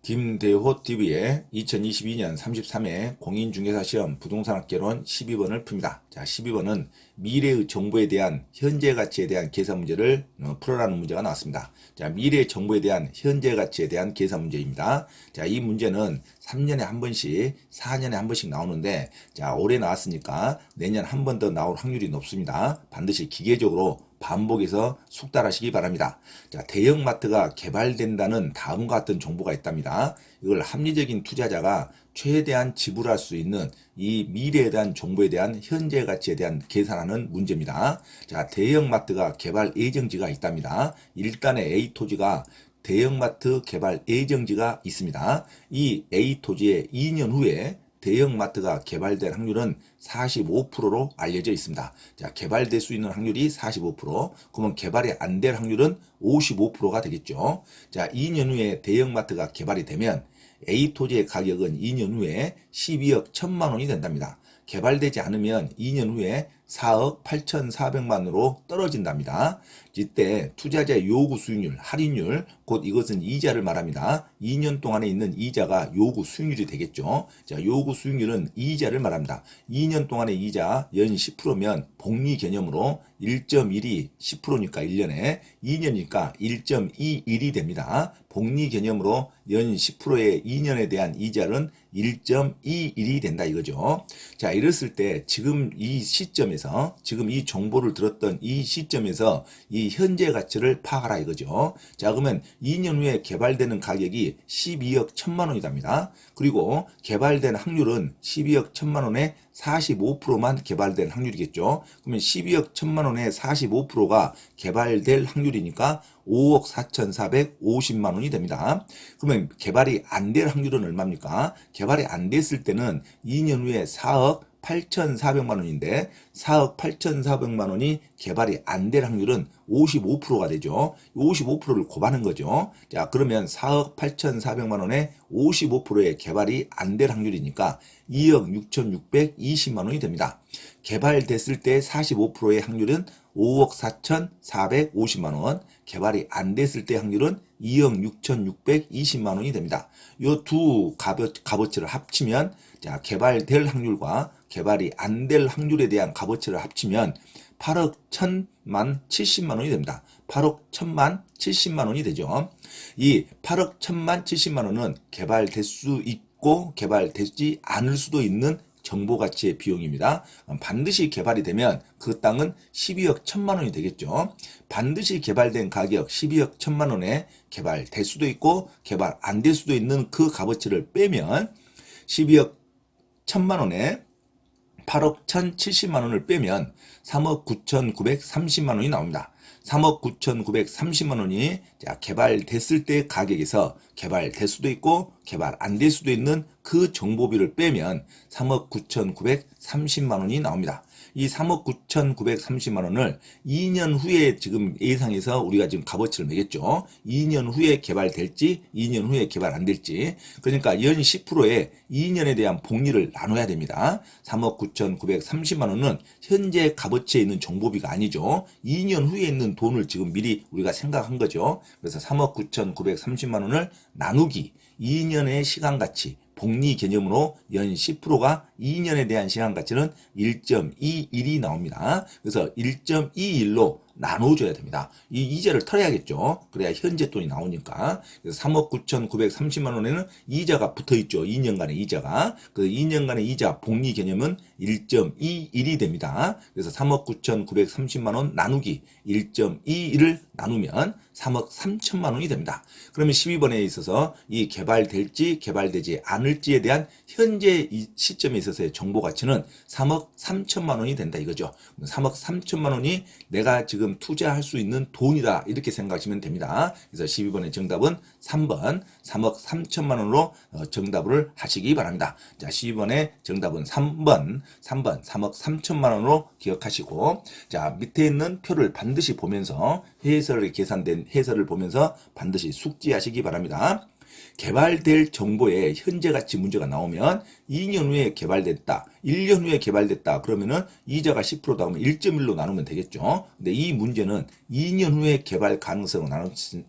김대호 TV의 2022년 33회 공인중개사 시험 부동산학개론 12번을 풉니다. 자, 12번은 미래의 정보에 대한 현재 가치에 대한 계산 문제를 풀어라는 문제가 나왔습니다. 자, 미래의 정보에 대한 현재 가치에 대한 계산 문제입니다. 자, 이 문제는 3년에 한 번씩, 4년에 한 번씩 나오는데, 자, 올해 나왔으니까 내년 한 번 더 나올 확률이 높습니다. 반드시 기계적으로 반복해서 숙달하시기 바랍니다. 자, 대형마트가 개발된다는 다음과 같은 정보가 있답니다. 이걸 합리적인 투자자가 최대한 지불할 수 있는 이 미래에 대한 정보에 대한 현재 가치에 대한 계산하는 문제입니다. 자, 대형마트가 개발 예정지가 있답니다. 일단의 A 토지가 대형마트 개발 예정지가 있습니다. 이 A 토지의 2년 후에 대형마트가 개발될 확률은 45%로 알려져 있습니다. 자, 개발될 수 있는 확률이 45%, 그러면 개발이 안 될 확률은 55%가 되겠죠. 자, 2년 후에 대형마트가 개발이 되면 A 토지의 가격은 2년 후에 12억 1천만 원이 된답니다. 개발되지 않으면 2년 후에 4억 8,400만 원으로 떨어진답니다. 이때 투자자의 요구 수익률, 할인율, 곧 이것은 이자를 말합니다. 2년 동안에 있는 이자가 요구 수익률이 되겠죠. 자, 요구 수익률은 이자를 말합니다. 2년 동안의 이자 연 10%면 복리 개념으로 1.1이 10%니까 1년에 2년이니까 1.21이 됩니다. 복리 개념으로 연 10%의 2년에 대한 이자는 1.21이 된다 이거죠. 자, 이랬을 때 지금 이 시점에서, 지금 이 정보를 들었던 이 시점에서 이 현재 가치를 파악하라 이거죠. 자, 그러면 2년 후에 개발되는 가격이 12억 1천만 원이답니다. 그리고 개발된 확률은 12억 1천만 원에 45%만 개발된 확률이겠죠. 그러면 12억 1천만 원에 45%가 개발될 확률이니까 5억 4,450만 원이 됩니다. 그러면 개발이 안 될 확률은 얼마입니까? 개발이 안 됐을 때는 2년 후에 4억 8,400만 원인데 4억 8,400만 원이 개발이 안 될 확률은 55%가 되죠. 55%를 곱하는 거죠. 자, 그러면 4억 8,400만 원에 55%의 개발이 안 될 확률이니까 2억 6,620만 원이 됩니다. 개발됐을 때 45%의 확률은 5억 4,450만 원, 개발이 안 됐을 때 확률은 2억 6,620만 원이 됩니다. 이 두 값어치를 합치면, 자, 개발될 확률과 개발이 안 될 확률에 대한 값어치를 합치면 8억 1,000만 70만 원이 됩니다. 8억 1,000만 70만 원이 되죠. 이 8억 1,000만 70만 원은 개발될 수 있고 개발되지 않을 수도 있는 정보가치의 비용입니다. 반드시 개발이 되면 그 땅은 12억 1천만 원이 되겠죠. 반드시 개발된 가격 12억 1천만 원에 개발될 수도 있고 개발 안 될 수도 있는 그 값어치를 빼면 12억 1천만 원에 8억 1,070만 원을 빼면 3억 9,930만 원이 나옵니다. 3억 9,930만 원이 자, 개발됐을 때 가격에서 개발될 수도 있고 개발 안 될 수도 있는 그 정보비를 빼면 3억 9,930만 원이 나옵니다. 이 3억 9,930만 원을 2년 후에 지금 예상해서 우리가 지금 값어치를 매겼죠. 2년 후에 개발될지 2년 후에 개발 안 될지. 그러니까 연 10%에 2년에 대한 복리를 나눠야 됩니다. 3억 9,930만 원은 현재 값어치에 있는 정보비가 아니죠. 2년 후에 있는 돈을 지금 미리 우리가 생각한 거죠. 그래서 3억 9,930만 원을 나누기 2년의 시간가치 복리 개념으로 연 10%가 2년에 대한 시간가치는 1.21이 나옵니다. 그래서 1.21로 나눠줘야 됩니다. 이 이자를 털어야겠죠. 그래야 현재 돈이 나오니까. 그래서 3억 9,930만 원에는 이자가 붙어있죠. 2년간의 이자가. 그 2년간의 이자 복리 개념은 1.21이 됩니다. 그래서 3억 9,930만 원 나누기 1.21을 나누면 3억 3천만 원이 됩니다. 그러면 12번에 있어서 이 개발될지 개발되지 않을지에 대한 현재 이 시점에 있어서의 정보 가치는 3억 3천만 원이 된다 이거죠. 3억 3천만 원이 내가 지금 투자할 수 있는 돈이다 이렇게 생각하시면 됩니다. 그래서 12번의 정답은 3번 3억 3천만 원으로 정답을 하시기 바랍니다. 자, 12번의 정답은 3번 3억 3천만 원으로 기억하시고, 자, 밑에 있는 표를 반드시 보면서 해설이 계산된 해설을 보면서 반드시 숙지하시기 바랍니다. 개발될 정보의 현재 가치 문제가 나오면 2년 후에 개발됐다. 1년 후에 개발됐다. 그러면은 이자가 10%다 하면 1.1로 나누면 되겠죠. 근데 이 문제는 2년 후에 개발 가능성을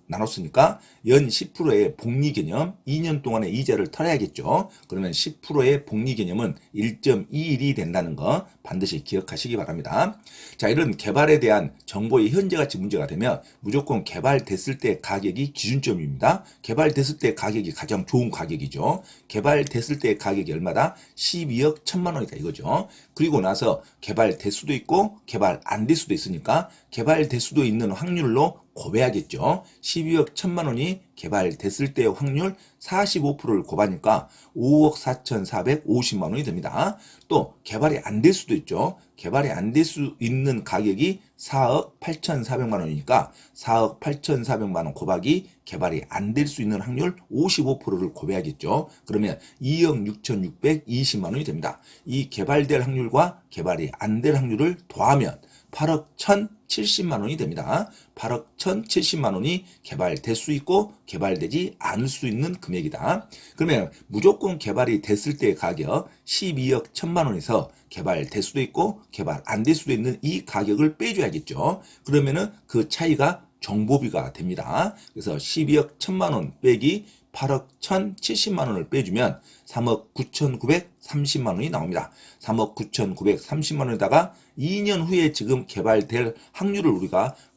나눴으니까 연 10%의 복리 개념, 2년 동안의 이자를 털어야겠죠. 그러면 10%의 복리 개념은 1.21이 된다는 거 반드시 기억하시기 바랍니다. 자, 이런 개발에 대한 정보의 현재 가치 문제가 되면 무조건 개발됐을 때 가격이 기준점입니다. 개발됐을 때 가격이 가장 좋은 가격이죠. 개발됐을 때 가격이 얼마다? 12억 1천만 원이다 이거죠. 그리고 나서 개발될 수도 있고 개발 안 될 수도 있으니까 개발될 수도 있는 확률로 곱해야겠죠. 12억 1천만 원이 개발됐을 때의 확률 45%를 곱하니까 5억 4,450만 원이 됩니다. 또 개발이 안 될 수도 있죠. 개발이 안 될 수 있는 가격이 4억 8,400만 원이니까 4억 8,400만 원 곱하기 개발이 안 될 수 있는 확률 55%를 곱해야겠죠. 그러면 2억 6,620만 원이 됩니다. 이 개발될 확률과 개발이 안 될 확률을 더하면 8억 1,070만 원이 됩니다. 8억 1,070만 원이 개발될 수 있고 개발되지 않을 수 있는 금액이다. 그러면 무조건 개발이 됐을 때의 가격 12억 1천만 원에서 개발될 수도 있고 개발 안 될 수도 있는 이 가격을 빼줘야겠죠. 그러면은 그 차이가 정보비가 됩니다. 그래서 12억 1천만 원 빼기 8억 1,070만 원을 빼주면 3억 9,930만 원이 나옵니다. 3억 9,930만 원에다가 2년 후에 지금 개발될 확률을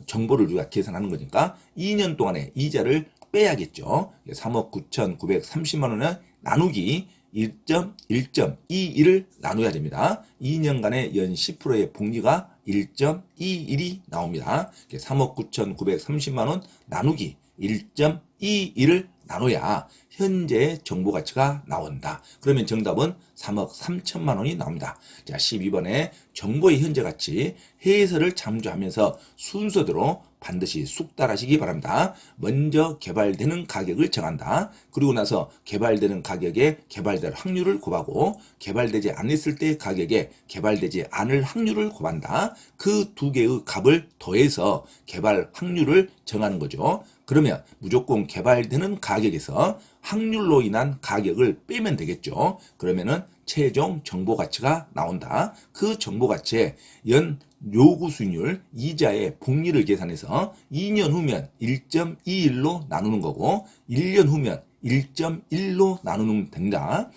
정보를 우리가 계산하는 거니까 2년 동안의 이자를 빼야겠죠. 3억 9,930만 원은 나누기 1.21을 나눠야 됩니다. 2년간의 연 10%의 복리가 1.21이 나옵니다. 3억 9,930만 원 나누기 1.21을 나눠야 현재 정보 가치가 나온다. 그러면 정답은 3억 3천만 원이 나옵니다. 자, 12번에 정보의 현재 가치 해설을 참조하면서 순서대로 반드시 숙달하시기 바랍니다. 먼저 개발되는 가격을 정한다. 그리고 나서 개발되는 가격에 개발될 확률을 곱하고 개발되지 않았을 때 가격에 개발되지 않을 확률을 곱한다. 그 두 개의 값을 더해서 개발 확률을 정하는 거죠. 그러면 무조건 개발되는 가격에서 확률로 인한 가격을 빼면 되겠죠. 그러면은 최종 정보 가치가 나온다. 그 정보 가치에 연 요구 수익률 이자의 복리를 계산해서 2년 후면 1.21로 나누는 거고 1년 후면 1.1로 나누면 됩니다.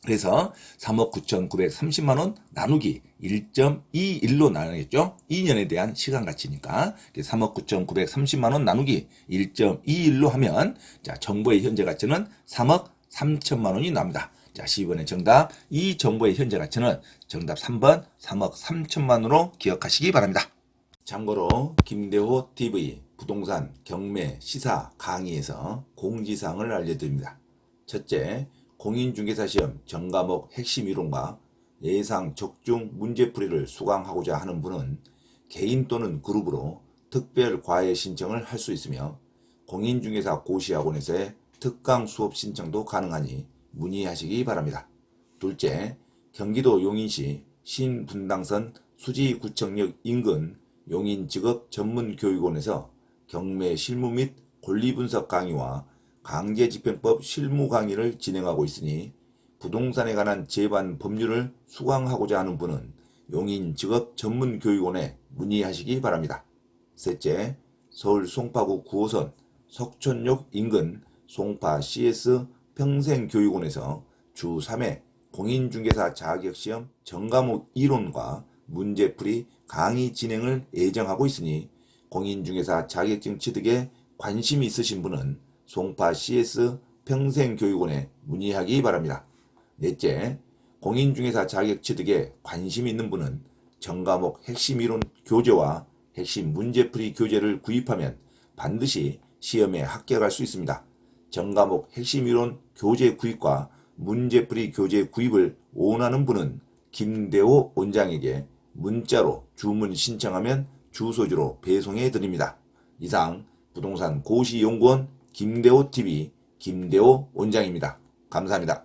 그래서 3억 9,930만 원 나누기 1.21로 나누겠죠. 2년에 대한 시간 가치니까 3억 9,930만 원 나누기 1.21로 하면 자, 정보의 현재 가치는 3억 3천만 원이 나옵니다. 자, 12번의 정답, 이 정보의 현재 가치는 정답 3번 3억 3천만 원으로 기억하시기 바랍니다. 참고로 김대호 TV 부동산 경매 시사 강의에서 공지사항을 알려드립니다. 첫째, 공인중개사 시험 전과목 핵심 이론과 예상 적중 문제풀이를 수강하고자 하는 분은 개인 또는 그룹으로 특별 과외 신청을 할 수 있으며 공인중개사 고시학원에서의 특강 수업 신청도 가능하니 문의하시기 바랍니다. 둘째, 경기도 용인시 신분당선 수지구청역 인근 용인직업전문교육원에서 경매 실무 및 권리분석 강의와 강제집행법 실무 강의를 진행하고 있으니 부동산에 관한 제반 법률을 수강하고자 하는 분은 용인직업전문교육원에 문의하시기 바랍니다. 셋째, 서울 송파구 9호선 석촌역 인근 송파 CS 평생교육원에서 주 3회 공인중개사 자격시험 전과목 이론과 문제풀이 강의 진행을 예정하고 있으니 공인중개사 자격증 취득에 관심이 있으신 분은 송파 CS 평생교육원에 문의하기 바랍니다. 넷째, 공인중개사 자격 취득에 관심 있는 분은 전과목 핵심 이론 교재와 핵심 문제풀이 교재를 구입하면 반드시 시험에 합격할 수 있습니다. 전과목 핵심 이론 교재 구입과 문제풀이 교재 구입을 원하는 분은 김대호 원장에게 문자로 주문 신청하면 주소지로 배송해 드립니다. 이상 부동산 고시연구원 김대호 TV 김대호 원장입니다. 감사합니다.